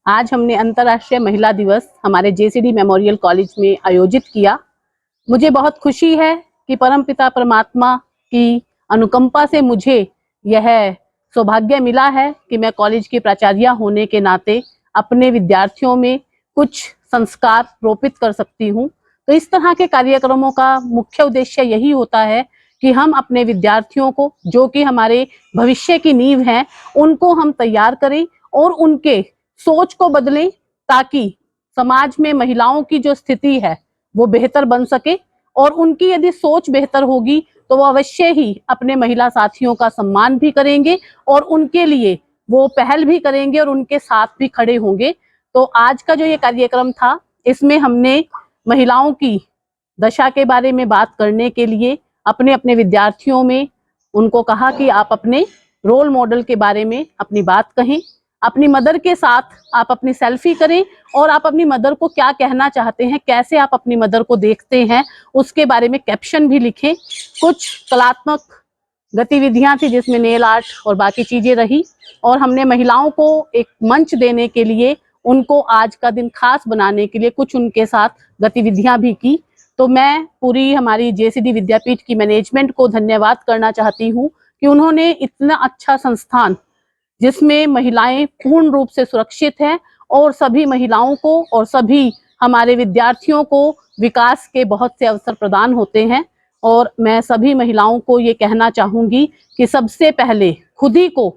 आज हमने अंतर्राष्ट्रीय महिला दिवस हमारे जेसीडी मेमोरियल कॉलेज में आयोजित किया। मुझे बहुत खुशी है कि परमपिता परमात्मा की अनुकंपा से मुझे यह सौभाग्य मिला है कि मैं कॉलेज की प्राचार्य होने के नाते अपने विद्यार्थियों में कुछ संस्कार रोपित कर सकती हूँ। तो इस तरह के कार्यक्रमों का मुख्य उद्देश्य यही होता है कि हम अपने विद्यार्थियों को, जो कि हमारे भविष्य की नींव हैं, उनको हम तैयार करें और उनके सोच को बदलें, ताकि समाज में महिलाओं की जो स्थिति है वो बेहतर बन सके। और उनकी यदि सोच बेहतर होगी तो वो अवश्य ही अपने महिला साथियों का सम्मान भी करेंगे और उनके लिए वो पहल भी करेंगे और उनके साथ भी खड़े होंगे। तो आज का जो ये कार्यक्रम था, इसमें हमने महिलाओं की दशा के बारे में बात करने के लिए अपने अपने विद्यार्थियों में उनको कहा कि आप अपने रोल मॉडल के बारे में अपनी बात कहें। अपनी मदर के साथ आप अपनी सेल्फी करें और आप अपनी मदर को क्या कहना चाहते हैं, कैसे आप अपनी मदर को देखते हैं, उसके बारे में कैप्शन भी लिखें। कुछ कलात्मक गतिविधियां थी जिसमें नेल आर्ट और बाकी चीजें रही, और हमने महिलाओं को एक मंच देने के लिए, उनको आज का दिन खास बनाने के लिए कुछ उनके साथ गतिविधियां भी की। तो मैं पूरी हमारी जेसीडी विद्यापीठ की मैनेजमेंट को धन्यवाद करना चाहती हूँ कि उन्होंने इतना अच्छा संस्थान, जिसमें महिलाएं पूर्ण रूप से सुरक्षित हैं और सभी महिलाओं को और सभी हमारे विद्यार्थियों को विकास के बहुत से अवसर प्रदान होते हैं। और मैं सभी महिलाओं को ये कहना चाहूंगी कि सबसे पहले खुद ही को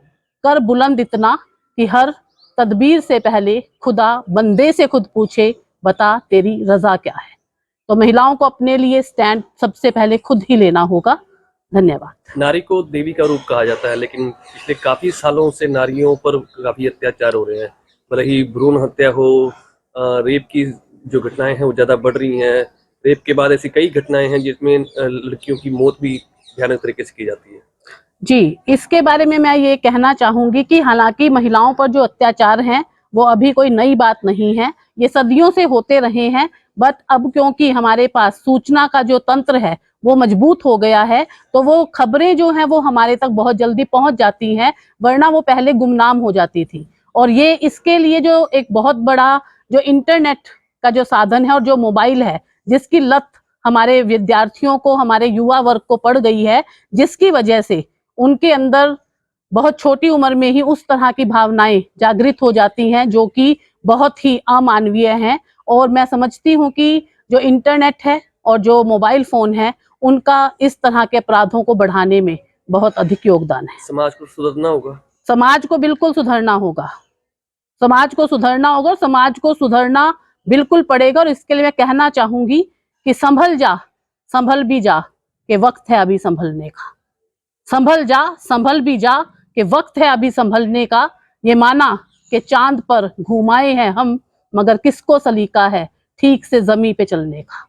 कर बुलंद इतना कि हर तदबीर से पहले खुदा बंदे से खुद पूछे, बता तेरी रजा क्या है। तो महिलाओं को अपने लिए स्टैंड सबसे पहले खुद ही लेना होगा। धन्यवाद। नारी को देवी का रूप कहा जाता है, लेकिन पिछले काफी सालों से नारियों पर काफी अत्याचार हो रहे हैं। भले ही भ्रूण हत्या हो, रेप की जो घटनाएं हैं वो ज्यादा बढ़ रही हैं। रेप के बाद ऐसी कई घटनाएं हैं जिसमें लड़कियों की मौत भी भयानक तरीके से की जाती है। जी, इसके बारे में मैं ये कहना चाहूंगी कि हालांकि महिलाओं पर जो अत्याचार हैं वो अभी कोई नई बात नहीं है, ये सदियों से होते रहे हैं। बट अब क्योंकि हमारे पास सूचना का जो तंत्र है वो मजबूत हो गया है, तो वो खबरें जो हैं वो हमारे तक बहुत जल्दी पहुंच जाती हैं, वरना वो पहले गुमनाम हो जाती थी। और ये इसके लिए जो एक बहुत बड़ा जो इंटरनेट का जो साधन है और जो मोबाइल है, जिसकी लत हमारे विद्यार्थियों को, हमारे युवा वर्ग को पड़ गई है, जिसकी वजह से उनके अंदर बहुत छोटी उम्र में ही उस तरह की भावनाएं जागृत हो जाती हैं, जो कि बहुत ही अमानवीय हैं। और मैं समझती हूँ कि जो इंटरनेट है और जो मोबाइल फोन है, उनका इस तरह के अपराधों को बढ़ाने में बहुत अधिक योगदान है। समाज को सुधरना होगा। समाज को बिल्कुल सुधरना होगा। समाज को सुधरना होगा, समाज को सुधरना बिल्कुल पड़ेगा। और इसके लिए मैं कहना चाहूंगी कि संभल जा, संभल भी जा, कि वक्त है अभी संभलने का। संभल जा, संभल भी जा, कि वक्त है अभी संभलने का। ये माना कि चांद पर घुमाए हैं हम, मगर किसको सलीका है ठीक से जमीन पे चलने का।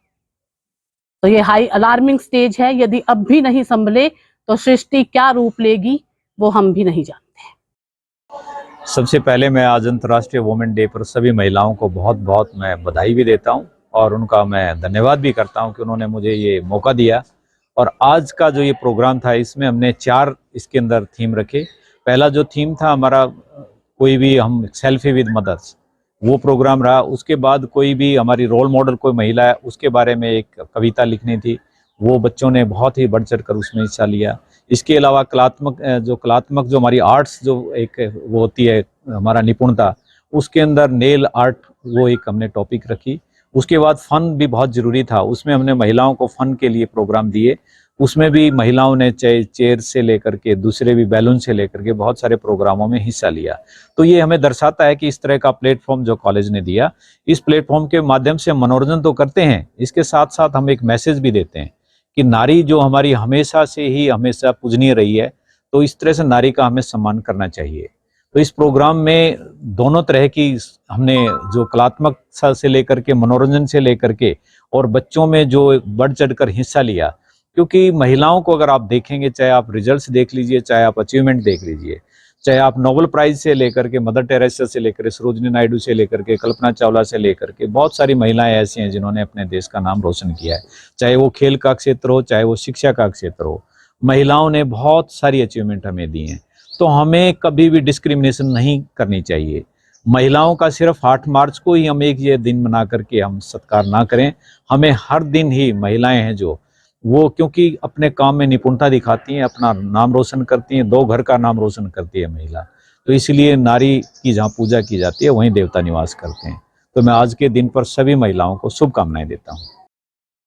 तो ये हाई अलार्मिंग स्टेज है। यदि अब भी नहीं संभले तो सृष्टि क्या रूप लेगी, वो हम भी नहीं जानते। सबसे पहले मैं आज अंतर्राष्ट्रीय वुमेन डे पर सभी महिलाओं को बहुत बहुत मैं बधाई भी देता हूं और उनका मैं धन्यवाद भी करता हूं कि उन्होंने मुझे ये मौका दिया। और आज का जो ये प्रोग्राम था, इसमें हमने 4 इसके अंदर थीम रखे। पहला जो थीम था हमारा, कोई भी हम सेल्फी विद मदर्स, वो प्रोग्राम रहा। उसके बाद कोई भी हमारी रोल मॉडल कोई महिला है, उसके बारे में एक कविता लिखनी थी, वो बच्चों ने बहुत ही बढ़ चढ़ कर उसमें हिस्सा लिया। इसके अलावा कलात्मक जो हमारी आर्ट्स जो एक वो होती है हमारा निपुणता, उसके अंदर नेल आर्ट वो एक हमने टॉपिक रखी। उसके बाद फन भी बहुत ज़रूरी था, उसमें हमने महिलाओं को फन के लिए प्रोग्राम दिए। उसमें भी महिलाओं ने चाहे चेयर से लेकर के दूसरे भी बैलून से लेकर के बहुत सारे प्रोग्रामों में हिस्सा लिया। तो ये हमें दर्शाता है कि इस तरह का प्लेटफॉर्म जो कॉलेज ने दिया, इस प्लेटफॉर्म के माध्यम से मनोरंजन तो करते हैं, इसके साथ साथ हम एक मैसेज भी देते हैं कि नारी जो हमारी हमेशा से ही हमेशा पूजनीय रही है, तो इस तरह से नारी का हमें सम्मान करना चाहिए। तो इस प्रोग्राम में दोनों तरह की हमने जो कलात्मक से लेकर के, मनोरंजन से लेकर के, और बच्चों में जो बढ़ चढ़कर हिस्सा लिया। क्योंकि महिलाओं को अगर आप देखेंगे, चाहे आप रिजल्ट्स देख लीजिए, चाहे आप अचीवमेंट देख लीजिए, चाहे आप नोबेल प्राइज से लेकर के, मदर टेरेसा से लेकर, सरोजिनी नायडू से लेकर के, कल्पना चावला से लेकर के, बहुत सारी महिलाएं ऐसी हैं जिन्होंने अपने देश का नाम रोशन किया है। चाहे वो खेल का क्षेत्र हो, चाहे वो शिक्षा का क्षेत्र हो, महिलाओं ने बहुत सारी अचीवमेंट हमें दी हैं। तो हमें कभी भी डिस्क्रिमिनेशन नहीं करनी चाहिए। महिलाओं का सिर्फ 8 मार्च को ही हम एक ये दिन मना करके हम सत्कार ना करें। हमें हर दिन ही महिलाएं हैं जो वो क्योंकि अपने काम में निपुणता दिखाती हैं, अपना नाम रोशन करती हैं, 2 घर का नाम रोशन करती है महिला। तो इसलिए नारी की जहाँ पूजा की जाती है वहीं देवता निवास करते हैं। तो मैं आज के दिन पर सभी महिलाओं को शुभकामनाएं देता हूँ।